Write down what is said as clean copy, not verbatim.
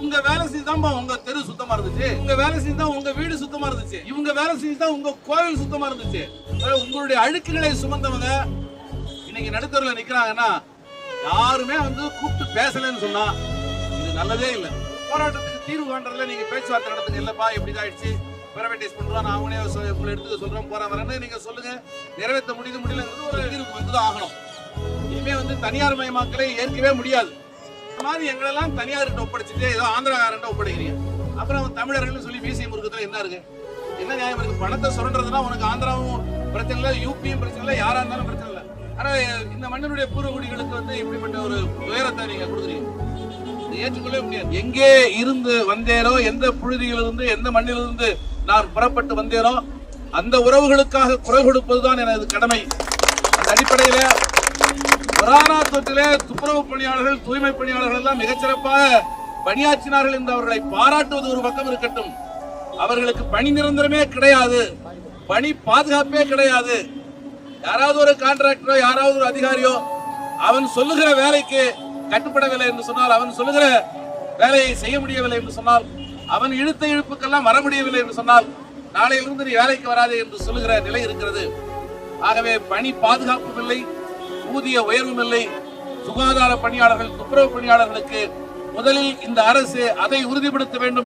இவங்க வேலை செஞ்சுதான் உங்க தெரு சுத்தமா இருந்துச்சு, இவங்க வேலை செஞ்சுதான் உங்க வீடு சுத்தமா இருந்துச்சு, இவங்க வேலை செஞ்சுதான் உங்க கோவில் சுத்தமா இருந்துச்சு. உங்களுடைய அழுக்குகளை சுமந்தவங்க இன்னைக்கு நடுத்தருல நிக்கிறாங்கன்னா யாருமே கூப்பிட்டு பேசலன்னு சொன்னா இது நல்லதே இல்லை. போராட்டத்துக்கு தீர்வு காண்றதுல நீங்க பேச்சுவார்த்தை நடத்துங்க. இல்லப்பா இப்படிதான் ஆயிடுச்சு, பிரைவேடைஸ் பண்றோம், நான் அவனே உங்களை எடுத்துக்க சொல்றோம், போறேன் வரேன்னு நீங்க சொல்லுங்க. நிறைவேற்ற முடியலங்கிறது ஒரு தீர்வு வந்துதான் ஆகணும். இனிமே தனியார் மயமாக்கலை ஏற்கவே முடியாது. இந்த மாதிரி எங்களெல்லாம் தனியார்கிட்ட ஒப்படைச்சிட்டு ஏதோ ஆந்திராக்காரன் ஒப்படைக்கிறீங்க. அப்புறம் தமிழர்கள் சொல்லி மீசிய முறுக்கத்துல என்ன இருக்கு, என்ன நியாயம் இருக்கு? பணத்தை சுரண்டதுன்னா உனக்கு ஆந்திராவும் பிரச்சனை இல்லை, யூபியும் பிரச்சனை இல்லை, யாரா இருந்தாலும் பிரச்சனை இல்லை. ஆனா இந்த மண்ணினுடைய பூர்வகுடிகளுக்கு இப்படிப்பட்ட ஒரு உயரத்தை நீங்க கொடுக்குறீங்க, ஏற்றுக்கொள்ளவே முடியாது. எங்கே இருந்து வந்தேனோ, எந்த புழுதியிலிருந்து எந்த மண்ணிலிருந்து நான் புறப்பட்டு வந்தேனோ அந்த உறவுகளுக்காக குரல் கொடுப்பதுதான் எனது கடமை. அந்த அடிப்படையில கொரோனா தொற்றிலே துப்புரவு பணியாளர்கள், தூய்மை பணியாளர்கள் எல்லாம் மிகச்சிறப்பாக பணியாற்றினார்கள் என்று அவர்களை பாராட்டுவது ஒரு பக்கம் இருக்கட்டும். அவர்களுக்கு பணி நிரந்தரமே கிடையாது, பணி பாதுகாப்பே கிடையாது. யாராவது ஒரு கான்ட்ராக்டரோ யாராவது ஒரு அதிகாரியோ அவன் சொல்லுகிற வேலைக்கு கட்டுப்படவில்லை என்று சொன்னால், அவன் சொல்லுகிற வேலையை செய்ய முடியவில்லை என்று சொன்னால், அவன் இழுத்த இழுப்புக்கெல்லாம் வர முடியவில்லை என்று சொன்னால் நாளையிலிருந்து நீ வேலைக்கு வராது என்று சொல்லுகிற நிலை இருக்கிறது. ஆகவே பணி பாதுகாப்பும் இல்லை, ஊதிய உயர்வும் இல்லை. சுகாதார பணியாளர்கள், துப்புரவு பணியாளர்களுக்கு முதலில் இந்த அரசு அதை உறுதிப்படுத்த வேண்டும்.